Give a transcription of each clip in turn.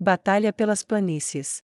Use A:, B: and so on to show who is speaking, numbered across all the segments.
A: Batalha pelas planícies.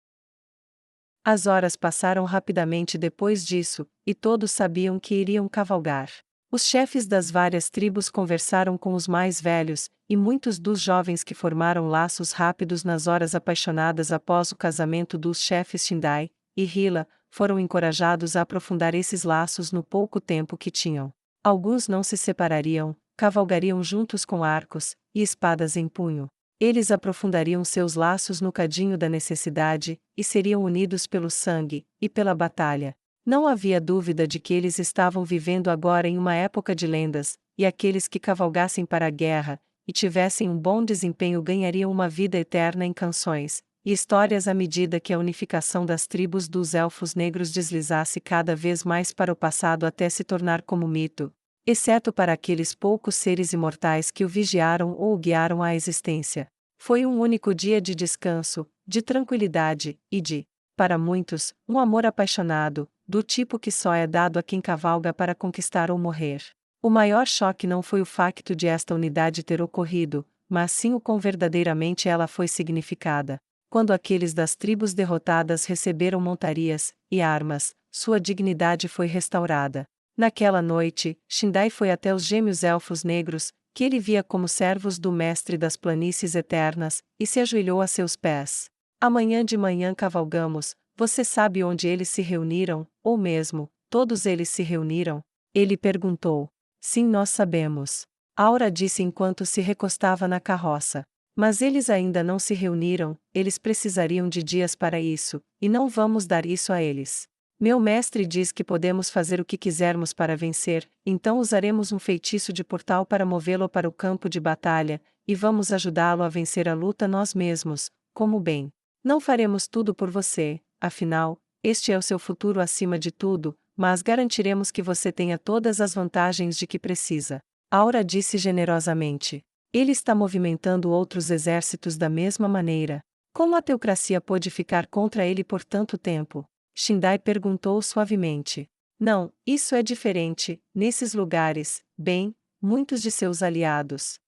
A: As horas passaram rapidamente depois disso, e todos sabiam que iriam cavalgar. Os chefes das várias tribos conversaram com os mais velhos, e muitos dos jovens que formaram laços rápidos nas horas apaixonadas após o casamento dos chefes Shindai e Hila, foram encorajados a aprofundar esses laços no pouco tempo que tinham. Alguns não se separariam, cavalgariam juntos com arcos e espadas em punho. Eles aprofundariam seus laços no cadinho da necessidade, e seriam unidos pelo sangue e pela batalha. Não havia dúvida de que eles estavam vivendo agora em uma época de lendas, e aqueles que cavalgassem para a guerra e tivessem um bom desempenho ganhariam uma vida eterna em canções e histórias à medida que a unificação das tribos dos Elfos Negros deslizasse cada vez mais para o passado até se tornar como mito, exceto para aqueles poucos seres imortais que o vigiaram ou o guiaram à existência. Foi um único dia de descanso, de tranquilidade e para muitos, um amor apaixonado, do tipo que só é dado a quem cavalga para conquistar ou morrer. O maior choque não foi o facto de esta unidade ter ocorrido, mas sim o quão verdadeiramente ela foi significada. Quando aqueles das tribos derrotadas receberam montarias e armas, sua dignidade foi restaurada. Naquela noite, Shindai foi até os gêmeos elfos negros, que ele via como servos do mestre das planícies eternas, e se ajoelhou a seus pés. Amanhã de manhã cavalgamos, você sabe onde eles se reuniram, ou mesmo, todos eles se reuniram? Ele perguntou. Sim, nós sabemos. Aura disse enquanto se recostava na carroça. Mas eles ainda não se reuniram, eles precisariam de dias para isso, e não vamos dar isso a eles. Meu mestre diz que podemos fazer o que quisermos para vencer, então usaremos um feitiço de portal para movê-lo para o campo de batalha, e vamos ajudá-lo a vencer a luta nós mesmos, como bem. Não faremos tudo por você, afinal, este é o seu futuro acima de tudo, mas garantiremos que você tenha todas as vantagens de que precisa. Aura disse generosamente. Ele está movimentando outros exércitos da mesma maneira. Como a teocracia pôde ficar contra ele por tanto tempo? Shindai perguntou suavemente. Não, isso é diferente, nesses lugares, bem, muitos de seus aliados.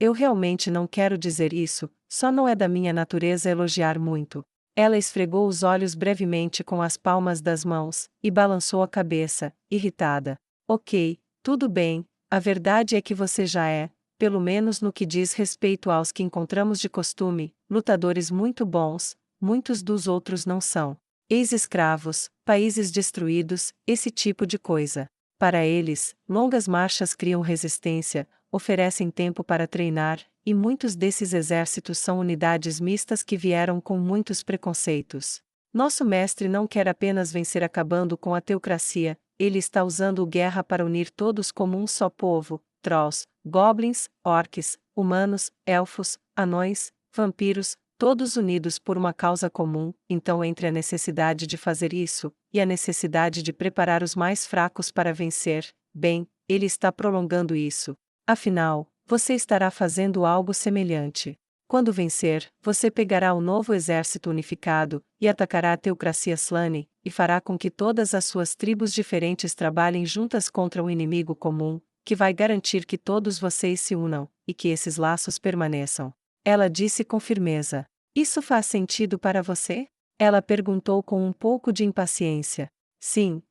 A: Eu realmente não quero dizer isso, só não é da minha natureza elogiar muito. Ela esfregou os olhos brevemente com as palmas das mãos, e balançou a cabeça, irritada. Ok, tudo bem, a verdade é que você já é, pelo menos no que diz respeito aos que encontramos de costume, lutadores muito bons, muitos dos outros não são. Ex-escravos, países destruídos, esse tipo de coisa. Para eles, longas marchas criam resistência, oferecem tempo para treinar, e muitos desses exércitos são unidades mistas que vieram com muitos preconceitos. Nosso mestre não quer apenas vencer acabando com a teocracia, ele está usando guerra para unir todos como um só povo, trolls, goblins, orcs, humanos, elfos, anões, vampiros, todos unidos por uma causa comum. Então, entre a necessidade de fazer isso, e a necessidade de preparar os mais fracos para vencer, bem, ele está prolongando isso. Afinal, você estará fazendo algo semelhante. Quando vencer, você pegará o novo exército unificado, e atacará a teocracia Slane, e fará com que todas as suas tribos diferentes trabalhem juntas contra um inimigo comum, que vai garantir que todos vocês se unam, e que esses laços permaneçam. Ela disse com firmeza. Isso faz sentido para você? Ela perguntou com um pouco de impaciência. Sim,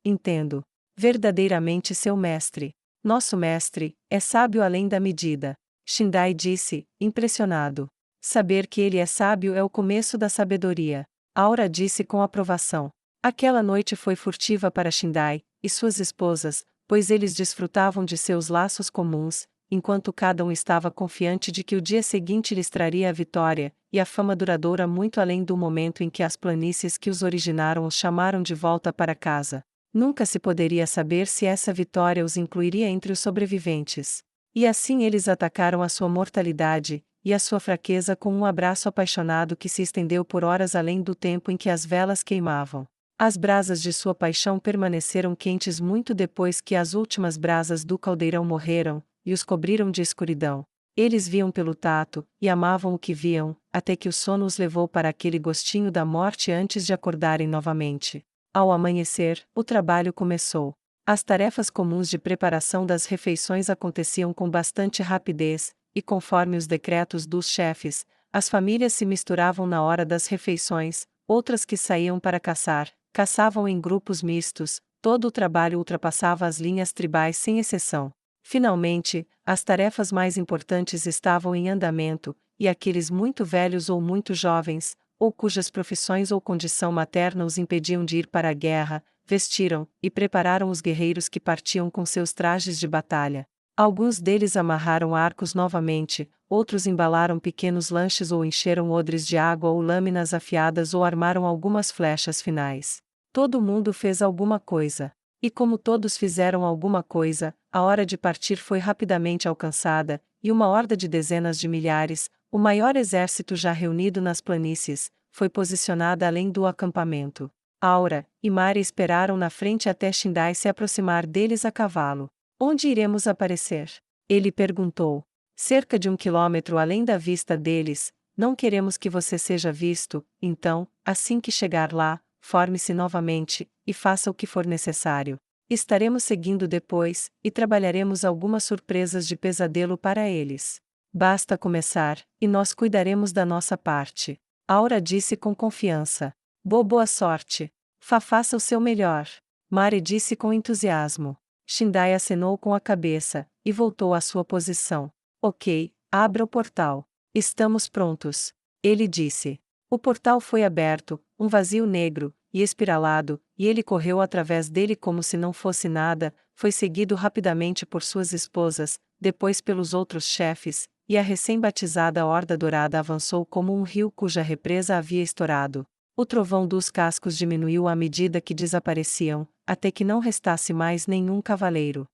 A: entendo. Verdadeiramente seu mestre. Nosso mestre é sábio além da medida. Shindai disse, impressionado. Saber que ele é sábio é o começo da sabedoria. Aura disse com aprovação. Aquela noite foi furtiva para Shindai e suas esposas, pois eles desfrutavam de seus laços comuns, enquanto cada um estava confiante de que o dia seguinte lhes traria a vitória, e a fama duradoura muito além do momento em que as planícies que os originaram os chamaram de volta para casa. Nunca se poderia saber se essa vitória os incluiria entre os sobreviventes. E assim eles atacaram a sua mortalidade, e a sua fraqueza com um abraço apaixonado que se estendeu por horas além do tempo em que as velas queimavam. As brasas de sua paixão permaneceram quentes muito depois que as últimas brasas do caldeirão morreram, e os cobriram de escuridão. Eles viam pelo tato, e amavam o que viam, até que o sono os levou para aquele gostinho da morte antes de acordarem novamente. Ao amanhecer, o trabalho começou. As tarefas comuns de preparação das refeições aconteciam com bastante rapidez, e conforme os decretos dos chefes, As famílias se misturavam na hora das refeições, outras que saíam para caçar, caçavam em grupos mistos, todo o trabalho ultrapassava as linhas tribais sem exceção. Finalmente, as tarefas mais importantes estavam em andamento, e aqueles muito velhos ou muito jovens, ou cujas profissões ou condição materna os impediam de ir para a guerra, vestiram e prepararam os guerreiros que partiam com seus trajes de batalha. Alguns deles amarraram arcos novamente, outros embalaram pequenos lanches ou encheram odres de água ou lâminas afiadas ou armaram algumas flechas finais. Todo mundo fez alguma coisa. E como todos fizeram alguma coisa, a hora de partir foi rapidamente alcançada, e uma horda de dezenas de milhares, o maior exército já reunido nas planícies, foi posicionada além do acampamento. Aura e Mari esperaram na frente até Shindai se aproximar deles a cavalo. Onde iremos aparecer? Ele perguntou. Cerca de 1 quilômetro além da vista deles. Não queremos que você seja visto, então, assim que chegar lá, forme-se novamente, e faça o que for necessário. Estaremos seguindo depois, e trabalharemos algumas surpresas de pesadelo para eles. Basta começar, e nós cuidaremos da nossa parte. Aura disse com confiança. Boa sorte. Faça o seu melhor. Mari disse com entusiasmo. Shindai acenou com a cabeça, e voltou à sua posição. Ok, abra o portal. Estamos prontos. Ele disse. O portal foi aberto, um vazio negro e espiralado, e ele correu através dele como se não fosse nada, foi seguido rapidamente por suas esposas, depois pelos outros chefes, e a recém-batizada Horda Dourada avançou como um rio cuja represa havia estourado. O trovão dos cascos diminuiu à medida que desapareciam, até que não restasse mais nenhum cavaleiro.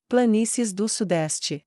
A: Planícies do Sudeste.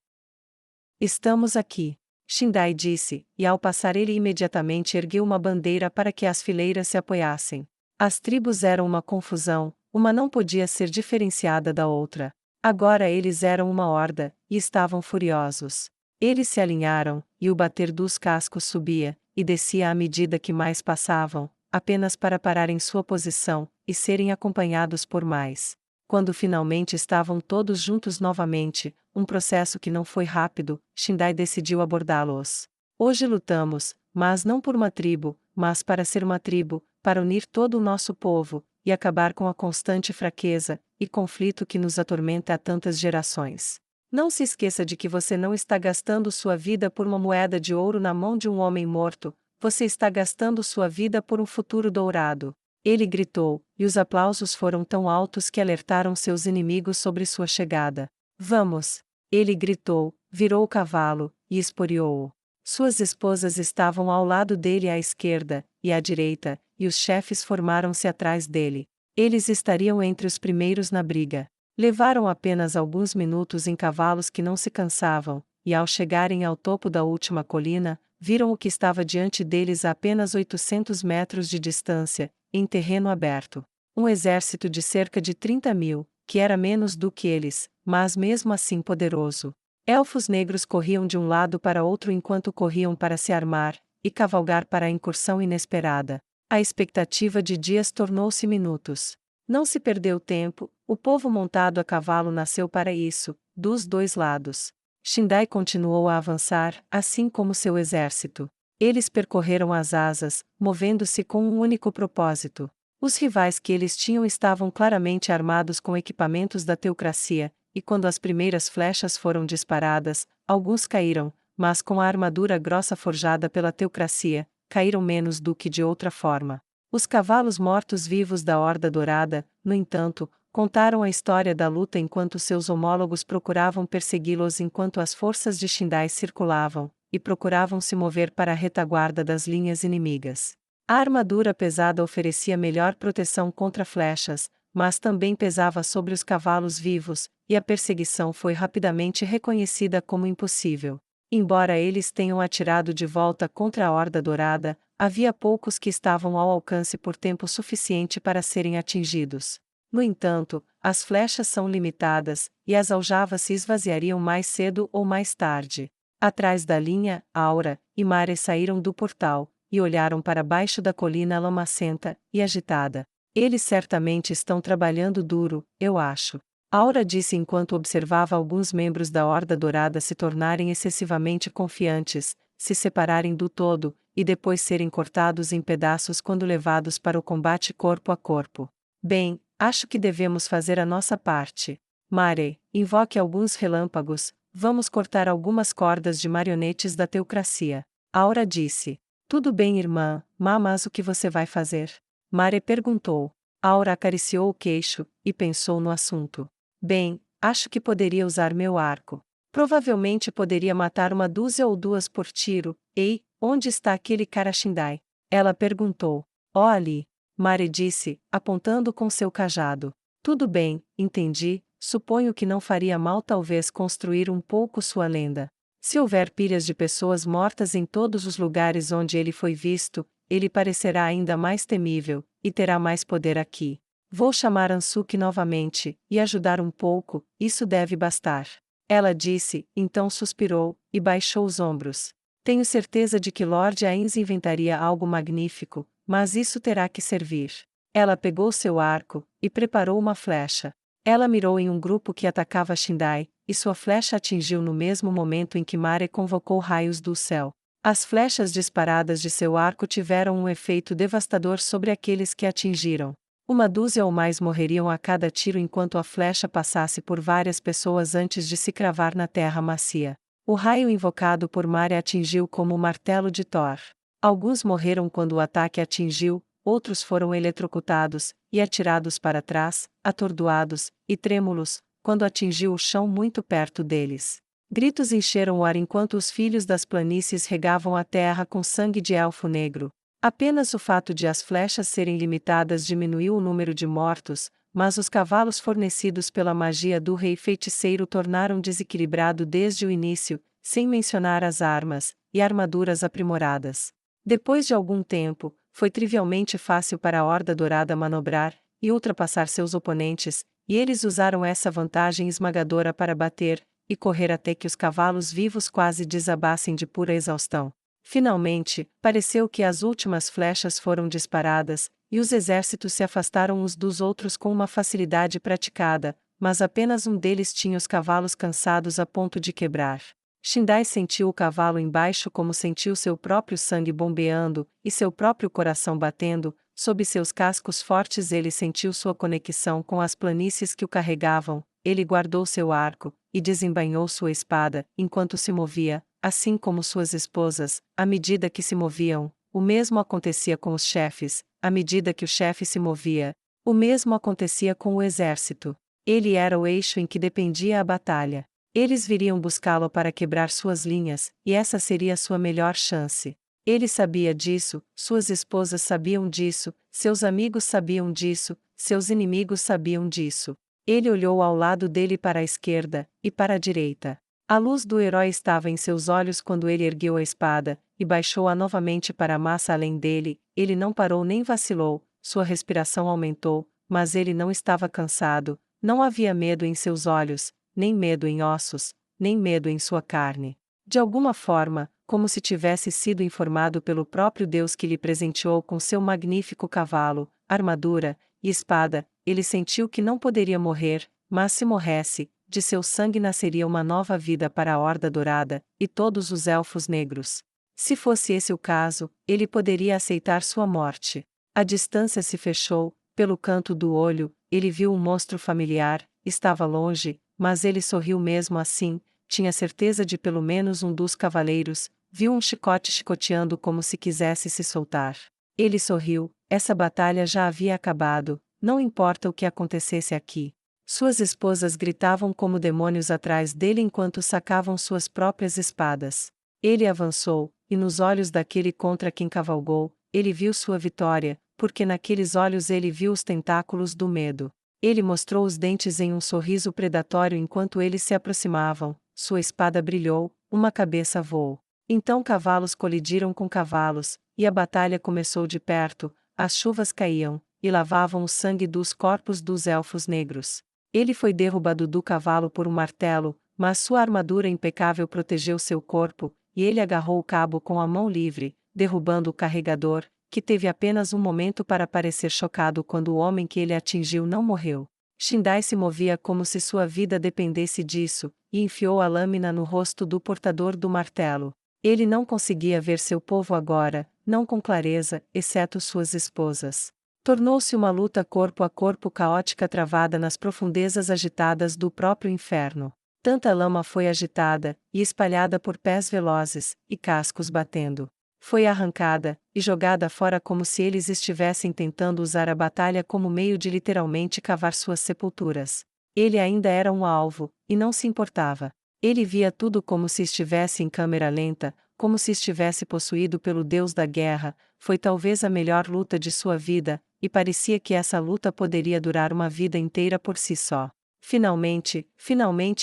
A: Estamos aqui. Shindai disse, e ao passar ele imediatamente ergueu uma bandeira para que as fileiras se apoiassem. As tribos eram uma confusão, uma não podia ser diferenciada da outra. Agora eles eram uma horda, e estavam furiosos. Eles se alinharam, e o bater dos cascos subia, e descia à medida que mais passavam, apenas para parar em sua posição, e serem acompanhados por mais. Quando finalmente estavam todos juntos novamente, um processo que não foi rápido, Shindai decidiu abordá-los. Hoje lutamos, mas não por uma tribo, mas para ser uma tribo, para unir todo o nosso povo, e acabar com a constante fraqueza e conflito que nos atormenta há tantas gerações. Não se esqueça de que você não está gastando sua vida por uma moeda de ouro na mão de um homem morto, você está gastando sua vida por um futuro dourado. Ele gritou, e os aplausos foram tão altos que alertaram seus inimigos sobre sua chegada. Vamos! Ele gritou, virou o cavalo, e esporeou-o. Suas esposas estavam ao lado dele à esquerda, e à direita, e os chefes formaram-se atrás dele. Eles estariam entre os primeiros na briga. Levaram apenas alguns minutos em cavalos que não se cansavam, e ao chegarem ao topo da última colina, viram o que estava diante deles a apenas 800 metros de distância, em terreno aberto. Um exército de cerca de 30.000, que era menos do que eles, mas mesmo assim poderoso. Elfos negros corriam de um lado para outro enquanto corriam para se armar, e cavalgar para a incursão inesperada. A expectativa de dias tornou-se minutos. Não se perdeu tempo, o povo montado a cavalo nasceu para isso, dos dois lados. Shindai continuou a avançar, assim como seu exército. Eles percorreram as asas, movendo-se com um único propósito. Os rivais que eles tinham estavam claramente armados com equipamentos da teocracia, e quando as primeiras flechas foram disparadas, alguns caíram, mas com a armadura grossa forjada pela teocracia, caíram menos do que de outra forma. Os cavalos mortos-vivos da Horda Dourada, no entanto, contaram a história da luta enquanto seus homólogos procuravam persegui-los enquanto as forças de Shindai circulavam, e procuravam se mover para a retaguarda das linhas inimigas. A armadura pesada oferecia melhor proteção contra flechas, mas também pesava sobre os cavalos vivos, e a perseguição foi rapidamente reconhecida como impossível. Embora eles tenham atirado de volta contra a Horda Dourada, havia poucos que estavam ao alcance por tempo suficiente para serem atingidos. No entanto, as flechas são limitadas, e as aljavas se esvaziariam mais cedo ou mais tarde. Atrás da linha, Aura e Mare saíram do portal, e olharam para baixo da colina lamacenta e agitada. Eles certamente estão trabalhando duro, eu acho. Aura disse enquanto observava alguns membros da Horda Dourada se tornarem excessivamente confiantes, se separarem do todo, e depois serem cortados em pedaços quando levados para o combate corpo a corpo. Bem, acho que devemos fazer a nossa parte. Mare, invoque alguns relâmpagos, vamos cortar algumas cordas de marionetes da teocracia. Aura disse. Tudo bem, irmã, mas o que você vai fazer? Mare perguntou. Aura acariciou o queixo, e pensou no assunto. Bem, acho que poderia usar meu arco. Provavelmente poderia matar 1 ou 2 por tiro. Ei, onde está aquele cara Shindai? Ela perguntou. Oh, ali. Mare disse, apontando com seu cajado. Tudo bem, entendi, suponho que não faria mal talvez construir um pouco sua lenda. Se houver pilhas de pessoas mortas em todos os lugares onde ele foi visto, ele parecerá ainda mais temível, e terá mais poder aqui. Vou chamar Ansuki novamente, e ajudar um pouco, isso deve bastar. Ela disse, então suspirou, e baixou os ombros. Tenho certeza de que Lord Ainz inventaria algo magnífico, mas isso terá que servir. Ela pegou seu arco, e preparou uma flecha. Ela mirou em um grupo que atacava Shindai, e sua flecha atingiu no mesmo momento em que Mare convocou raios do céu. As flechas disparadas de seu arco tiveram um efeito devastador sobre aqueles que atingiram. 1 dúzia ou mais morreriam a cada tiro enquanto a flecha passasse por várias pessoas antes de se cravar na terra macia. O raio invocado por Mare atingiu como o martelo de Thor. Alguns morreram quando o ataque atingiu, outros foram eletrocutados, e atirados para trás, atordoados, e trêmulos, quando atingiu o chão muito perto deles. Gritos encheram o ar enquanto os filhos das planícies regavam a terra com sangue de elfo negro. Apenas o fato de as flechas serem limitadas diminuiu o número de mortos, mas os cavalos fornecidos pela magia do rei feiticeiro tornaram desequilibrado desde o início, sem mencionar as armas e armaduras aprimoradas. Depois de algum tempo, foi trivialmente fácil para a Horda Dourada manobrar e ultrapassar seus oponentes, e eles usaram essa vantagem esmagadora para bater e correr até que os cavalos vivos quase desabassem de pura exaustão. Finalmente, pareceu que as últimas flechas foram disparadas, e os exércitos se afastaram uns dos outros com uma facilidade praticada, mas apenas um deles tinha os cavalos cansados a ponto de quebrar. Shindai sentiu o cavalo embaixo como sentiu seu próprio sangue bombeando, e seu próprio coração batendo, sob seus cascos fortes ele sentiu sua conexão com as planícies que o carregavam, ele guardou seu arco, e desembainhou sua espada, enquanto se movia, assim como suas esposas, à medida que se moviam, o mesmo acontecia com os chefes, à medida que o chefe se movia, o mesmo acontecia com o exército. Ele era o eixo em que dependia a batalha. Eles viriam buscá-lo para quebrar suas linhas, e essa seria sua melhor chance. Ele sabia disso, suas esposas sabiam disso, seus amigos sabiam disso, seus inimigos sabiam disso. Ele olhou ao lado dele para a esquerda, e para a direita. A luz do herói estava em seus olhos quando ele ergueu a espada, e baixou-a novamente para a massa além dele. Ele não parou nem vacilou, sua respiração aumentou, mas ele não estava cansado, não havia medo em seus olhos, nem medo em ossos, nem medo em sua carne. De alguma forma, como se tivesse sido informado pelo próprio Deus que lhe presenteou com seu magnífico cavalo, armadura e espada, ele sentiu que não poderia morrer, mas se morresse, de seu sangue nasceria uma nova vida para a Horda Dourada, e todos os elfos negros. Se fosse esse o caso, ele poderia aceitar sua morte. A distância se fechou, pelo canto do olho, ele viu um monstro familiar, estava longe, mas ele sorriu mesmo assim, tinha certeza de pelo menos um dos cavaleiros, viu um chicote chicoteando como se quisesse se soltar. Ele sorriu, essa batalha já havia acabado, não importa o que acontecesse aqui. Suas esposas gritavam como demônios atrás dele enquanto sacavam suas próprias espadas. Ele avançou, e nos olhos daquele contra quem cavalgou, ele viu sua vitória, porque naqueles olhos ele viu os tentáculos do medo. Ele mostrou os dentes em um sorriso predatório enquanto eles se aproximavam, sua espada brilhou, uma cabeça voou. Então cavalos colidiram com cavalos, e a batalha começou de perto, as chuvas caíam, e lavavam o sangue dos corpos dos elfos negros. Ele foi derrubado do cavalo por um martelo, mas sua armadura impecável protegeu seu corpo, e ele agarrou o cabo com a mão livre, derrubando o carregador, que teve apenas um momento para parecer chocado quando o homem que ele atingiu não morreu. Shindai se movia como se sua vida dependesse disso, e enfiou a lâmina no rosto do portador do martelo. Ele não conseguia ver seu povo agora, não com clareza, exceto suas esposas. Tornou-se uma luta corpo a corpo caótica travada nas profundezas agitadas do próprio inferno. Tanta lama foi agitada, e espalhada por pés velozes, e cascos batendo. Foi arrancada, e jogada fora como se eles estivessem tentando usar a batalha como meio de literalmente cavar suas sepulturas. Ele ainda era um alvo, e não se importava. Ele via tudo como se estivesse em câmera lenta, como se estivesse possuído pelo Deus da guerra. Foi talvez a melhor luta de sua vida, e parecia que essa luta poderia durar uma vida inteira por si só. Finalmente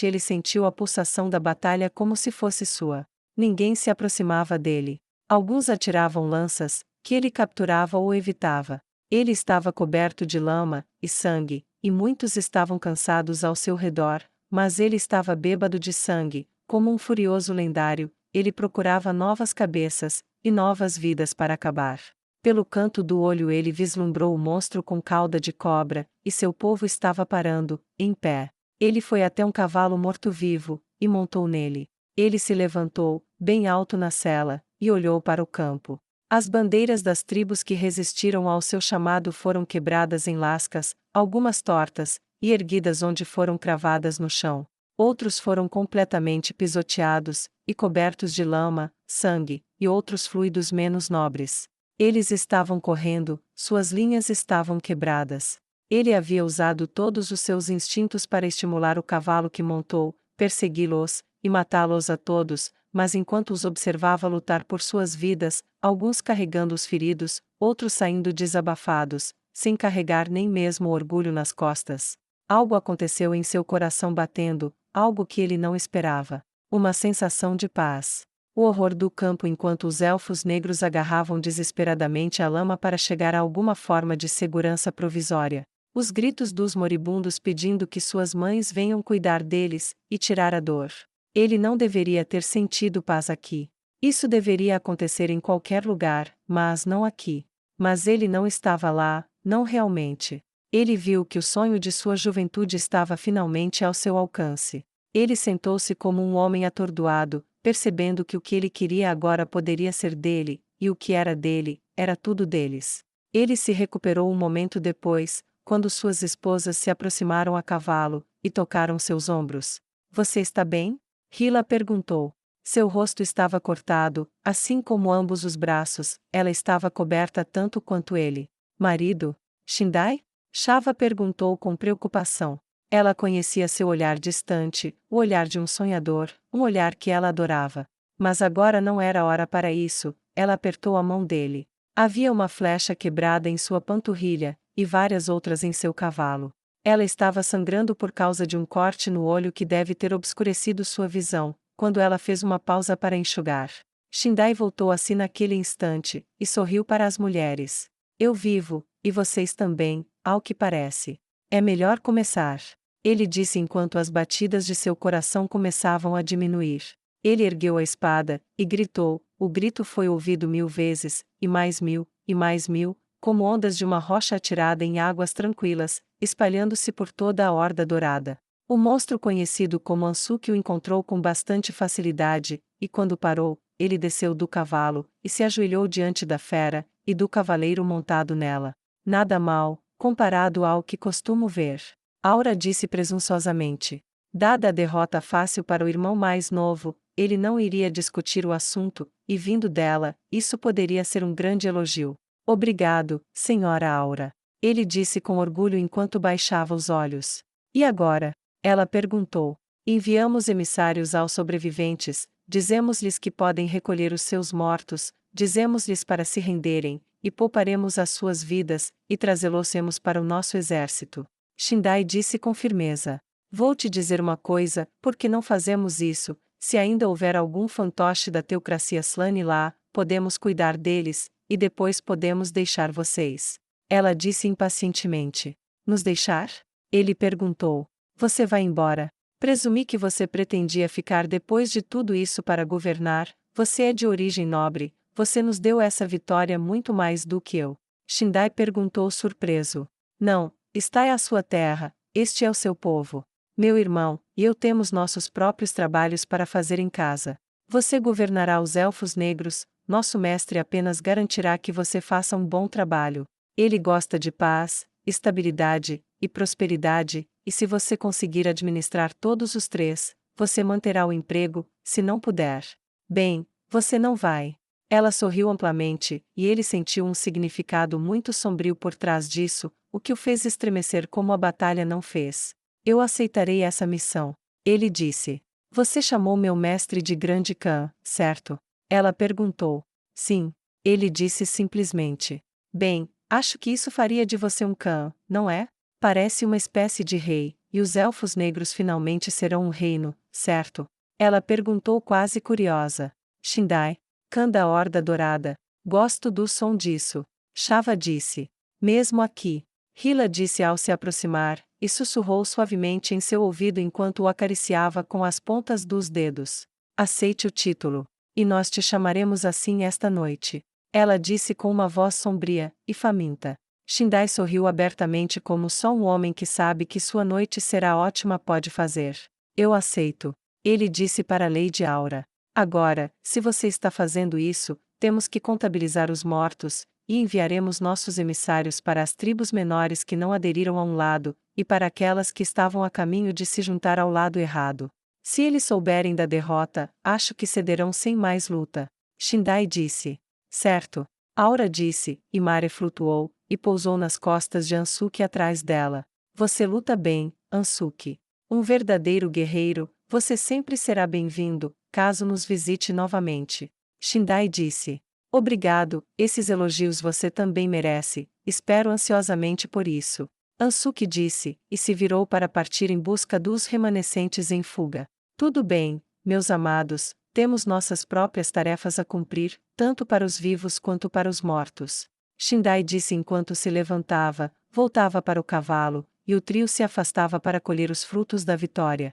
A: ele sentiu a pulsação da batalha como se fosse sua. Ninguém se aproximava dele. Alguns atiravam lanças, que ele capturava ou evitava. Ele estava coberto de lama e sangue, e muitos estavam cansados ao seu redor, mas ele estava bêbado de sangue, como um furioso lendário. Ele procurava novas cabeças e novas vidas para acabar. Pelo canto do olho ele vislumbrou o monstro com cauda de cobra, e seu povo estava parando, em pé. Ele foi até um cavalo morto-vivo, e montou nele. Ele se levantou, bem alto na sela, e olhou para o campo. As bandeiras das tribos que resistiram ao seu chamado foram quebradas em lascas, algumas tortas, e erguidas onde foram cravadas no chão. Outros foram completamente pisoteados, e cobertos de lama, sangue, e outros fluidos menos nobres. Eles estavam correndo, suas linhas estavam quebradas. Ele havia usado todos os seus instintos para estimular o cavalo que montou, persegui-los, e matá-los a todos, mas enquanto os observava lutar por suas vidas, alguns carregando os feridos, outros saindo desabafados, sem carregar nem mesmo o orgulho nas costas. Algo aconteceu em seu coração batendo, algo que ele não esperava. Uma sensação de paz. O horror do campo enquanto os elfos negros agarravam desesperadamente a lama para chegar a alguma forma de segurança provisória. Os gritos dos moribundos pedindo que suas mães venham cuidar deles, e tirar a dor. Ele não deveria ter sentido paz aqui. Isso deveria acontecer em qualquer lugar, mas não aqui. Mas ele não estava lá, não realmente. Ele viu que o sonho de sua juventude estava finalmente ao seu alcance. Ele sentou-se como um homem atordoado, percebendo que o que ele queria agora poderia ser dele, e o que era dele, era tudo deles. Ele se recuperou um momento depois, quando suas esposas se aproximaram a cavalo, e tocaram seus ombros. Você está bem? Hila perguntou. Seu rosto estava cortado, assim como ambos os braços, ela estava coberta tanto quanto ele. Marido? Shindai? Shava perguntou com preocupação. Ela conhecia seu olhar distante, o olhar de um sonhador, um olhar que ela adorava. Mas agora não era hora para isso. Ela apertou a mão dele. Havia uma flecha quebrada em sua panturrilha, e várias outras em seu cavalo. Ela estava sangrando por causa de um corte no olho que deve ter obscurecido sua visão, quando ela fez uma pausa para enxugar. Shindai voltou a si naquele instante, e sorriu para as mulheres. Eu vivo, e vocês também, ao que parece. É melhor começar. Ele disse enquanto as batidas de seu coração começavam a diminuir. Ele ergueu a espada, e gritou. O grito foi ouvido 1000 vezes, e mais 1000, e mais 1000, como ondas de uma rocha atirada em águas tranquilas, espalhando-se por toda a horda dourada. O monstro conhecido como Ansuki o encontrou com bastante facilidade, e quando parou, ele desceu do cavalo, e se ajoelhou diante da fera, e do cavaleiro montado nela. Nada mal, comparado ao que costumo ver. Aura disse presunçosamente. Dada a derrota fácil para o irmão mais novo, ele não iria discutir o assunto, e vindo dela, isso poderia ser um grande elogio. Obrigado, senhora Aura. Ele disse com orgulho enquanto baixava os olhos. E agora? Ela perguntou. Enviamos emissários aos sobreviventes, dizemos-lhes que podem recolher os seus mortos, dizemos-lhes para se renderem, e pouparemos as suas vidas, e trazê-los para o nosso exército. Shindai disse com firmeza. Vou te dizer uma coisa, por que não fazemos isso? Se ainda houver algum fantoche da teocracia Slane lá, podemos cuidar deles, e depois podemos deixar vocês. Ela disse impacientemente. Nos deixar? Ele perguntou. Você vai embora. Presumi que você pretendia ficar depois de tudo isso para governar. Você é de origem nobre, você nos deu essa vitória muito mais do que eu. Shindai perguntou surpreso. Não, está é a sua terra, este é o seu povo. Meu irmão, e eu temos nossos próprios trabalhos para fazer em casa. Você governará os elfos negros, nosso mestre apenas garantirá que você faça um bom trabalho. Ele gosta de paz, estabilidade e prosperidade, e se você conseguir administrar todos os três, você manterá o emprego, se não puder. Bem, você não vai. Ela sorriu amplamente, e ele sentiu um significado muito sombrio por trás disso, o que o fez estremecer como a batalha não fez. Eu aceitarei essa missão. Ele disse. Você chamou meu mestre de Grande Khan, certo? Ela perguntou. Sim. Ele disse simplesmente. Bem, acho que isso faria de você um Khan, não é? Parece uma espécie de rei, e os elfos negros finalmente serão um reino, certo? Ela perguntou quase curiosa. Shindai, Khan da Horda Dourada. Gosto do som disso. Shava disse. Mesmo aqui. Hila disse ao se aproximar, e sussurrou suavemente em seu ouvido enquanto o acariciava com as pontas dos dedos. Aceite o título. E nós te chamaremos assim esta noite. Ela disse com uma voz sombria e faminta. Shindai sorriu abertamente como só um homem que sabe que sua noite será ótima pode fazer. Eu aceito. Ele disse para Lady Aura. Agora, se você está fazendo isso, temos que contabilizar os mortos, e enviaremos nossos emissários para as tribos menores que não aderiram a um lado, e para aquelas que estavam a caminho de se juntar ao lado errado. Se eles souberem da derrota, acho que cederão sem mais luta. Shindai disse. Certo. Aura disse, e Mare flutuou, e pousou nas costas de Ansuke atrás dela. Você luta bem, Ansuke. Um verdadeiro guerreiro, você sempre será bem-vindo, caso nos visite novamente. Shindai disse. Obrigado, esses elogios você também merece, espero ansiosamente por isso. Ansuke disse, e se virou para partir em busca dos remanescentes em fuga. Tudo bem, meus amados, temos nossas próprias tarefas a cumprir, tanto para os vivos quanto para os mortos. Shindai disse enquanto se levantava, voltava para o cavalo, e o trio se afastava para colher os frutos da vitória.